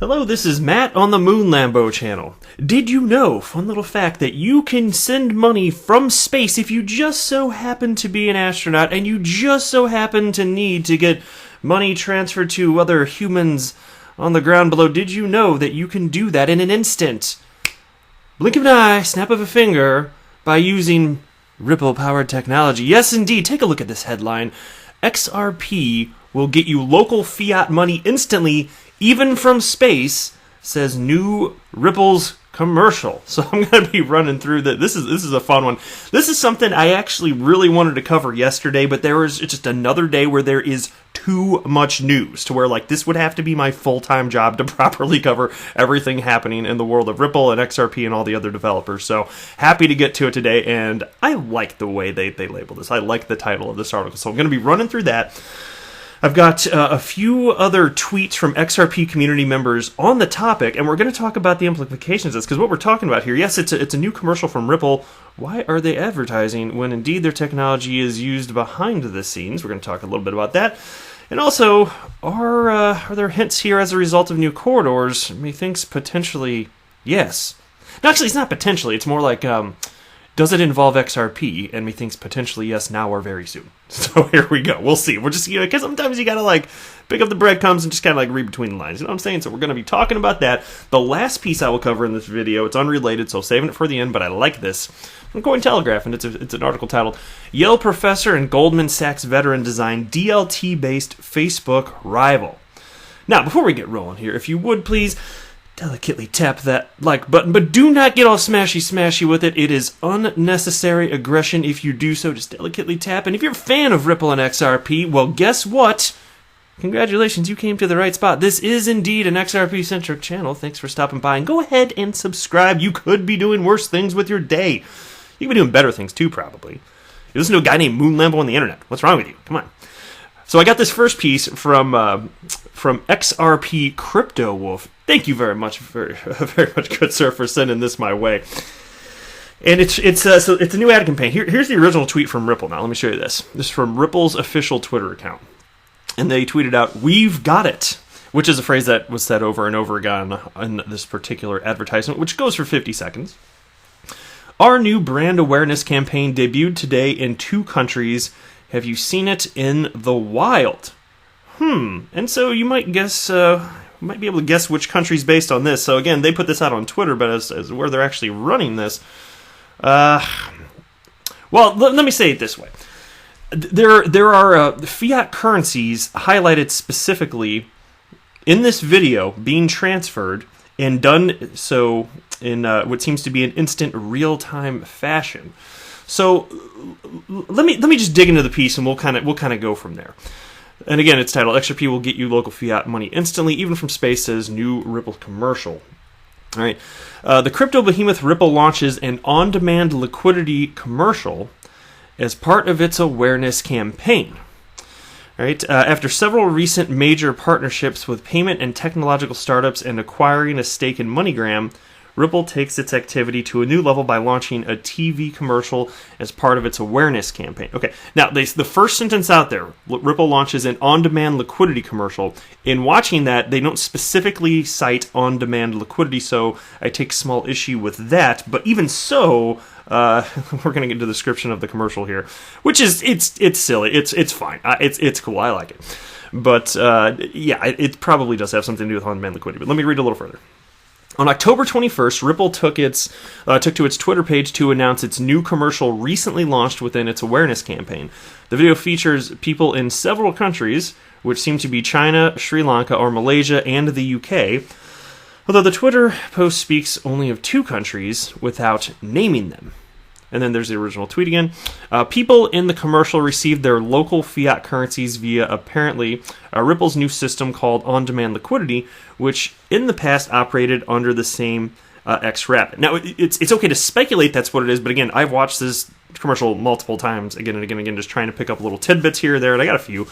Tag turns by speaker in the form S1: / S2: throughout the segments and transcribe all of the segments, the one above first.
S1: Hello, this is Matt on the Moon Lambo channel. Did you know, fun little fact, that you can send money from space if you just so happen to be an astronaut and you just so happen to need to get money transferred to other humans on the ground below? Did you know that you can do that in an instant? Blink of an eye, snap of a finger, by using Ripple-powered technology. Yes, indeed. Take a look at this headline. XRP will get you local fiat money instantly, even from space, says new Ripple's commercial. So I'm going to be running through that. This is a fun one. This is something I actually really wanted to cover yesterday, but there was just another day where there is too much news to where like this would have to be my full-time job to properly cover everything happening in the world of Ripple and XRP and all the other developers. So happy to get to it today, and I like the way they label this. I like the title of this article. So I'm going to be running through that. I've got a few other tweets from XRP community members on the topic, and we're going to talk about the implications of this, because what we're talking about here, yes, it's a new commercial from Ripple. Why are they advertising when indeed their technology is used behind the scenes? We're going to talk a little bit about that. And also, are there hints here as a result of new corridors? Methinks potentially yes. No, actually, it's not potentially. It's more like, does it involve XRP? And methinks potentially yes, now or very soon. So here we go. We'll see. We're just, because sometimes you got to like pick up the breadcrumbs and just kind of like read between the lines. You know what I'm saying? So we're going to be talking about that. The last piece I will cover in this video, it's unrelated, so saving it for the end, but I like this. From Cointelegraph, and it's an article titled, Yale Professor and Goldman Sachs Veteran Design DLT-Based Facebook Rival. Now, before we get rolling here, if you would please delicately tap that like button, but do not get all smashy with it. It is unnecessary aggression if you do so. Just delicately tap. And if you're a fan of Ripple and XRP, well, guess what? Congratulations, you came to the right spot. This is indeed an XRP-centric channel. Thanks for stopping by, and go ahead and subscribe. You could be doing worse things with your day. You could be doing better things too, probably. You listen to a guy named Moon Lambo on the internet. What's wrong with you? Come on. So I got this first piece from XRP Crypto Wolf. Thank you very much, very much, good sir, for sending this my way. And it's a new ad campaign. Here's the original tweet from Ripple. Now let me show you this. This is from Ripple's official Twitter account, and they tweeted out, "We've got it," which is a phrase that was said over and over again in this particular advertisement, which goes for 50 seconds. Our new brand awareness campaign debuted today in 2 countries. Have you seen it in the wild? And so you might guess, might be able to guess which country's based on this. So again, they put this out on Twitter, but as where they're actually running this, well, let me say it this way: there are fiat currencies highlighted specifically in this video being transferred and done so in what seems to be an instant, real-time fashion. So let me just dig into the piece, and we'll kind of go from there. And again, it's titled, XRP will get you local fiat money instantly, even from space, says new Ripple commercial. All right. The crypto behemoth Ripple launches an on-demand liquidity commercial as part of its awareness campaign. All right. After several recent major partnerships with payment and technological startups and acquiring a stake in MoneyGram, Ripple takes its activity to a new level by launching a TV commercial as part of its awareness campaign. Okay, now the first sentence out there, Ripple launches an on-demand liquidity commercial. In watching that, they don't specifically cite on-demand liquidity, so I take small issue with that. But even so, we're going to get into the description of the commercial here, which is it's silly. It's fine. It's cool. I like it. But yeah, it probably does have something to do with on-demand liquidity. But let me read a little further. On October 21st, Ripple took to its Twitter page to announce its new commercial recently launched within its awareness campaign. The video features people in several countries, which seem to be China, Sri Lanka, or Malaysia, and the UK, although the Twitter post speaks only of 2 countries without naming them. And then there's the original tweet again. People in the commercial received their local fiat currencies via, apparently, Ripple's new system called on-demand liquidity, which in the past operated under the same XRP. Now, it's okay to speculate that's what it is, but again, I've watched this commercial multiple times, again and again, just trying to pick up little tidbits here or there, and I got a few.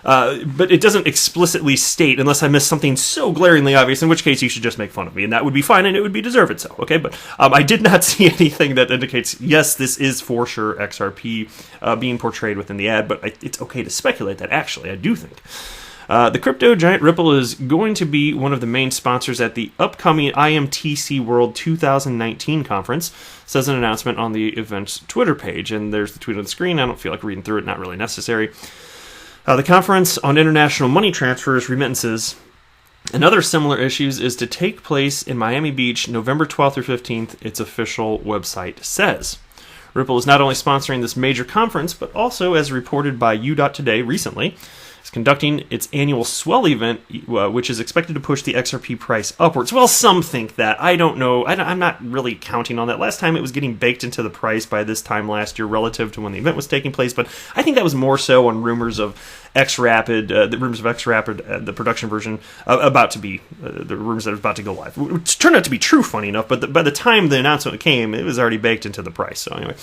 S1: But it doesn't explicitly state, unless I miss something so glaringly obvious, in which case you should just make fun of me, and that would be fine, and it would be deserved so, okay? But I did not see anything that indicates, yes, this is for sure XRP being portrayed within the ad, but it's okay to speculate that, actually, I do think. The crypto giant Ripple is going to be one of the main sponsors at the upcoming IMTC World 2019 conference, says an announcement on the event's Twitter page. And there's the tweet on the screen. I don't feel like reading through it, not really necessary. The conference on international money transfers, remittances, and other similar issues is to take place in Miami Beach November 12th through 15th, its official website says. Ripple is not only sponsoring this major conference, but also, as reported by U.Today recently, is conducting its annual Swell event, which is expected to push the XRP price upwards. Well, some think that. I don't know. I'm not really counting on that. Last time it was getting baked into the price by this time last year relative to when the event was taking place, but I think that was more so on rumors of XRapid, the production version, about to be, the rumors that it was about to go live. Which turned out to be true, funny enough, but by the time the announcement came, it was already baked into the price. So anyway.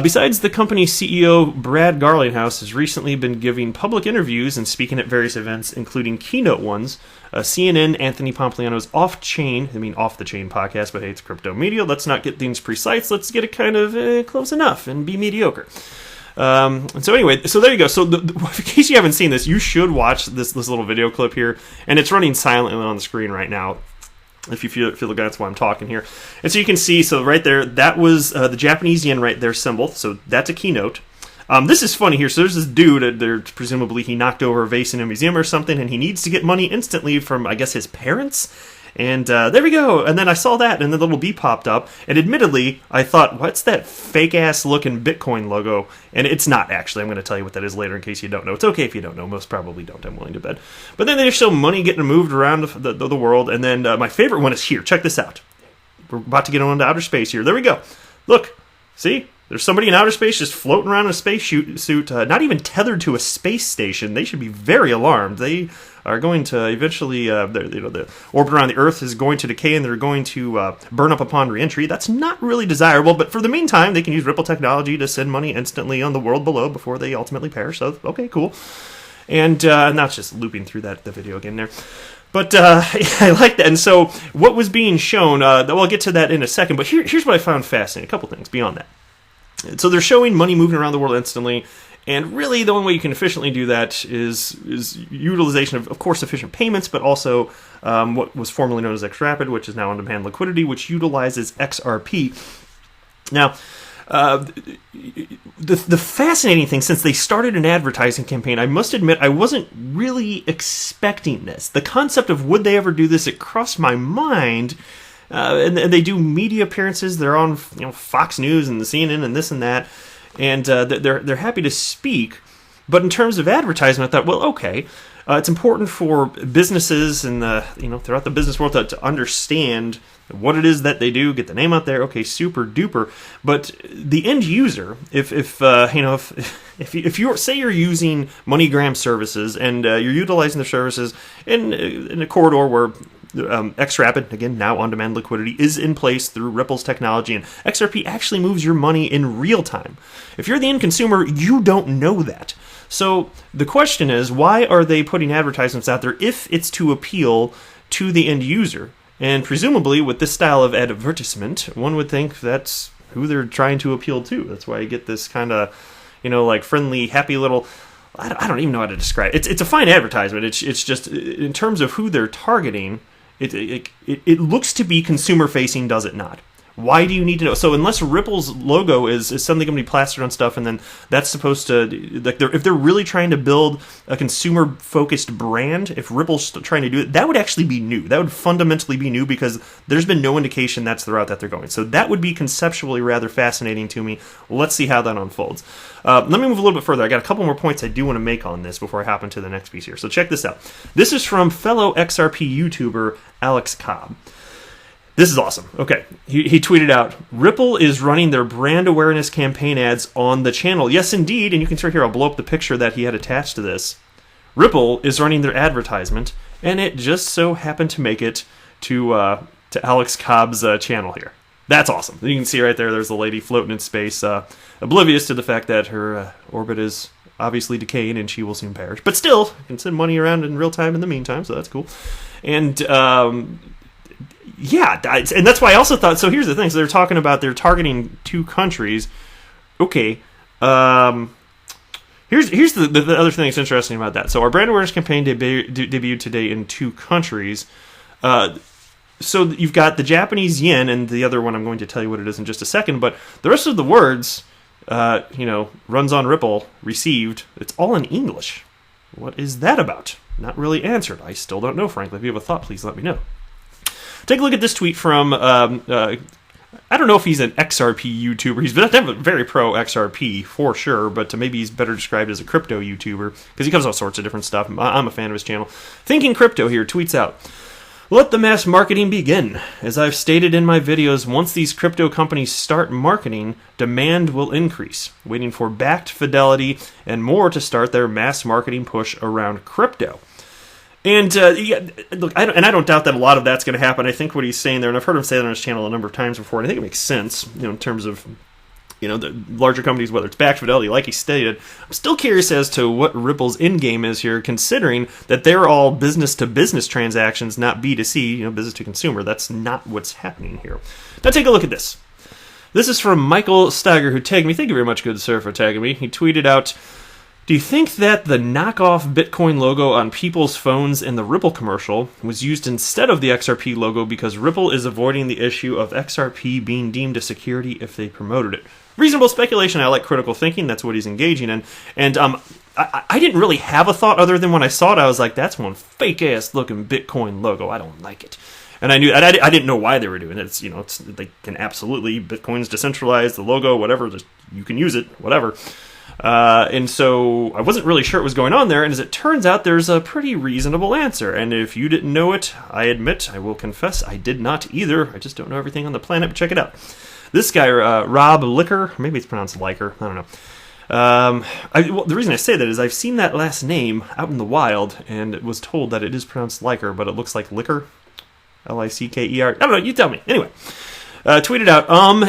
S1: Besides, the company's CEO, Brad Garlinghouse, has recently been giving public interviews and speaking at various events, including keynote ones. CNN, Anthony Pompliano's off-the-chain podcast, but hey, it's crypto media. Let's not get things precise. Let's get it kind of close enough and be mediocre. And so anyway, so there you go. So in case you haven't seen this, you should watch this little video clip here. And it's running silently on the screen right now. If you feel like that's why I'm talking here. And so you can see, so right there, that was the Japanese yen right there symbol. So that's a keynote. This is funny here. So there's this dude, presumably he knocked over a vase in a museum or something, and he needs to get money instantly from, I guess, his parents. And there we go. And then I saw that, and the little B popped up. And admittedly, I thought, what's that fake-ass looking Bitcoin logo? And it's not, actually. I'm going to tell you what that is later in case you don't know. It's okay if you don't know. Most probably don't. I'm willing to bet. But then they show money getting moved around the world. And then my favorite one is here. Check this out. We're about to get on into outer space here. There we go. Look. See? There's somebody in outer space just floating around in a space suit, not even tethered to a space station. They should be very alarmed. They are going to eventually, the orbit around the Earth is going to decay, and they're going to burn up upon reentry. That's not really desirable, but for the meantime, they can use Ripple technology to send money instantly on the world below before they ultimately perish. So, okay, cool. And not just looping through the video again there. But I like that. And so what was being shown, I'll get to that in a second, but here's what I found fascinating. A couple things beyond that. So they're showing money moving around the world instantly, and really the only way you can efficiently do that is utilization of course, efficient payments, but also what was formerly known as XRapid, which is now on-demand liquidity, which utilizes XRP. Now, the fascinating thing, since they started an advertising campaign, I must admit I wasn't really expecting this. The concept of would they ever do this, it crossed my mind. And they do media appearances. They're on, Fox News and the CNN and this and that, and they're happy to speak. But in terms of advertisement, I thought, well, okay, it's important for businesses and throughout the business world to understand what it is that they do, get the name out there. Okay, super duper. But the end user, if you say you're using MoneyGram services and you're utilizing their services in a corridor where XRapid, again, now on-demand liquidity, is in place through Ripple's technology, and XRP actually moves your money in real time. If you're the end consumer, you don't know that. So the question is, why are they putting advertisements out there if it's to appeal to the end user? And presumably, with this style of advertisement, one would think that's who they're trying to appeal to. That's why you get this kind of, friendly, happy little... I don't even know how to describe it. It's a fine advertisement. It's just, in terms of who they're targeting, it looks to be consumer-facing, does it not? Why do you need to know? So unless Ripple's logo is suddenly going to be plastered on stuff, and then that's supposed to, if they're really trying to build a consumer-focused brand, if Ripple's trying to do it, that would actually be new. That would fundamentally be new, because there's been no indication that's the route that they're going. So that would be conceptually rather fascinating to me. Let's see how that unfolds. Let me move a little bit further. I got a couple more points I do want to make on this before I hop into the next piece here. So check this out. This is from fellow XRP YouTuber Alex Cobb. This is awesome. Okay, he tweeted out, Ripple is running their brand awareness campaign ads on the channel. Yes, indeed, and you can see here, I'll blow up the picture that he had attached to this. Ripple is running their advertisement, and it just so happened to make it to Alex Cobb's channel here. That's awesome. You can see right there, there's a lady floating in space, oblivious to the fact that her orbit is obviously decaying and she will soon perish. But still, you can send money around in real time in the meantime, so that's cool. And... yeah, and that's why I also thought, so here's the thing, so they're talking about they're targeting two countries. Okay, Here's the other thing that's interesting about that. So our brand awareness campaign debuted today in 2 countries. So you've got the Japanese yen, and the other one I'm going to tell you what it is in just a second, but the rest of the words, runs on Ripple, received, it's all in English. What is that about? Not really answered. I still don't know, frankly. If you have a thought, please let me know. Take a look at this tweet from, I don't know if he's an XRP YouTuber. He's very pro XRP, for sure, but maybe he's better described as a crypto YouTuber, because he covers all sorts of different stuff. I'm a fan of his channel. Thinking Crypto here tweets out, "Let the mass marketing begin. As I've stated in my videos, once these crypto companies start marketing, demand will increase, waiting for backed fidelity and more to start their mass marketing push around crypto." And look, I don't doubt that a lot of that's going to happen. I think what he's saying there, and I've heard him say that on his channel a number of times before, and I think it makes sense, in terms of the larger companies, whether it's backed fidelity, like he stated. I'm still curious as to what Ripple's end game is here, considering that they're all business-to-business transactions, not B2C, business to consumer. That's not what's happening here. Now take a look at this. This is from Michael Steiger, who tagged me. Thank you very much, good sir, for tagging me. He tweeted out, "Do you think that the knockoff Bitcoin logo on people's phones in the Ripple commercial was used instead of the XRP logo because Ripple is avoiding the issue of XRP being deemed a security if they promoted it?" Reasonable speculation. I like critical thinking. That's what he's engaging in. And I didn't really have a thought other than when I saw it, I was like, that's one fake-ass looking Bitcoin logo. I don't like it. And I didn't know why they were doing it. They can absolutely, Bitcoin's decentralized, the logo, whatever, you can use it, whatever. And so I wasn't really sure what was going on there, and as it turns out, there's a pretty reasonable answer. And if you didn't know it, I admit, I will confess, I did not either. I just don't know everything on the planet, but check it out. This guy, Rob Licker, maybe it's pronounced Liker, I don't know. The reason I say that is I've seen that last name out in the wild, and was told that it is pronounced Liker, but it looks like Licker, L-I-C-K-E-R. I don't know, you tell me. Anyway. Tweeted out,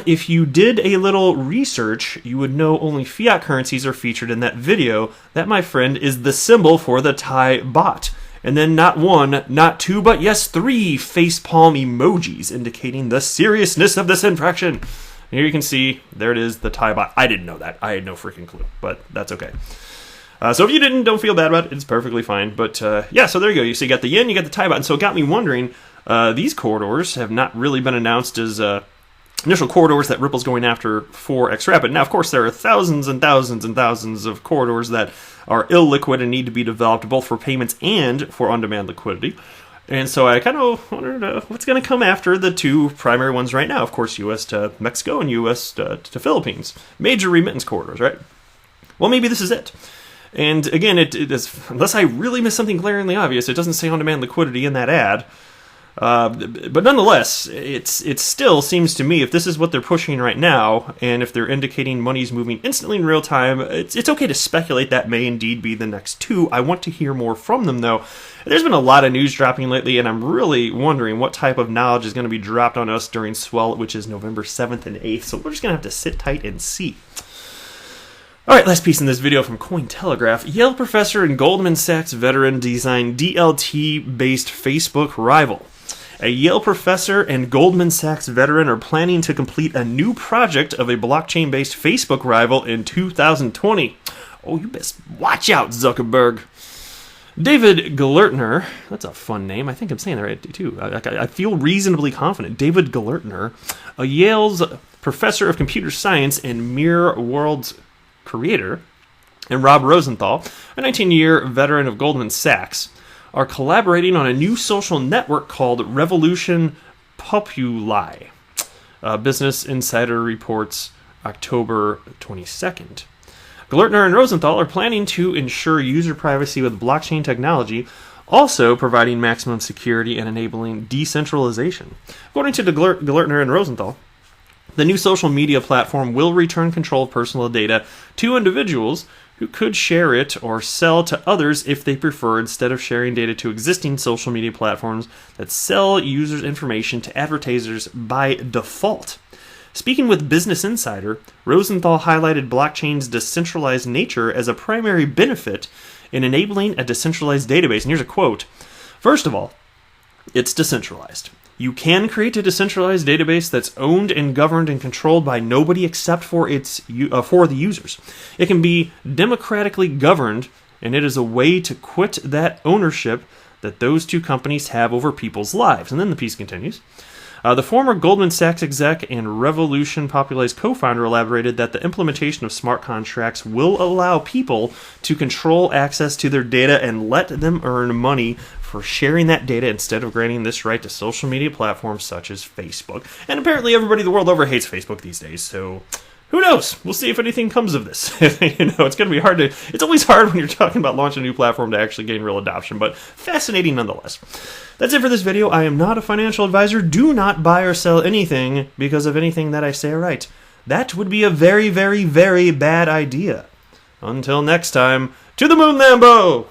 S1: if you did a little research, you would know only fiat currencies are featured in that video. That, my friend, is the symbol for the Thai baht. And then not 1, not 2, but yes, 3 facepalm emojis indicating the seriousness of this infraction. And here you can see, there it is, the Thai baht. I didn't know that. I had no freaking clue, but that's okay. So if you didn't, don't feel bad about it. It's perfectly fine. But yeah, so there you go. So you got the yen, you got the Thai baht. And so it got me wondering, these corridors have not really been announced as initial corridors that Ripple's going after for XRP. Now, of course, there are thousands and thousands and thousands of corridors that are illiquid and need to be developed both for payments and for on-demand liquidity. And so I kind of wondered what's going to come after the 2 primary ones right now. Of course, U.S. to Mexico and U.S. to Philippines. Major remittance corridors, right? Well, maybe this is it. And again, it is, unless I really missed something glaringly obvious, it doesn't say on-demand liquidity in that ad. But nonetheless, it still seems to me, if this is what they're pushing right now, and if they're indicating money's moving instantly in real time, it's okay to speculate that may indeed be the next 2. I want to hear more from them, though. There's been a lot of news dropping lately, and I'm really wondering what type of knowledge is going to be dropped on us during Swell, which is November 7th and 8th, so we're just going to have to sit tight and see. Alright, last piece in this video from Cointelegraph. Yale professor and Goldman Sachs veteran design DLT-based Facebook rival. A Yale professor and Goldman Sachs veteran are planning to complete a new project of a blockchain-based Facebook rival in 2020. Oh, you best watch out, Zuckerberg. David Gelernter, that's a fun name. I think I'm saying that right, too. I feel reasonably confident. David Gelernter, a Yale's professor of computer science and Mirror World's creator, and Rob Rosenthal, a 19-year veteran of Goldman Sachs, are collaborating on a new social network called Revolution Populi. Business Insider reports October 22nd. Gelernter and Rosenthal are planning to ensure user privacy with blockchain technology, also providing maximum security and enabling decentralization. According to Gelernter and Rosenthal, the new social media platform will return control of personal data to individuals who could share it or sell to others if they prefer, instead of sharing data to existing social media platforms that sell users' information to advertisers by default. Speaking with Business Insider, Rosenthal highlighted blockchain's decentralized nature as a primary benefit in enabling a decentralized database. And here's a quote. First of all, it's decentralized. You can create a decentralized database that's owned and governed and controlled by nobody except for for the users. It can be democratically governed, and it is a way to quit that ownership that those two companies have over people's lives. And then the piece continues. The former Goldman Sachs exec and Revolution Populace co-founder elaborated that the implementation of smart contracts will allow people to control access to their data and let them earn money for sharing that data instead of granting this right to social media platforms such as Facebook. And apparently everybody the world over hates Facebook these days, so who knows? We'll see if anything comes of this. It's going to be hard it's always hard when you're talking about launching a new platform to actually gain real adoption, but fascinating nonetheless. That's it for this video. I am not a financial advisor. Do not buy or sell anything because of anything that I say or write. That would be a very, very, very bad idea. Until next time, to the moon, Lambo!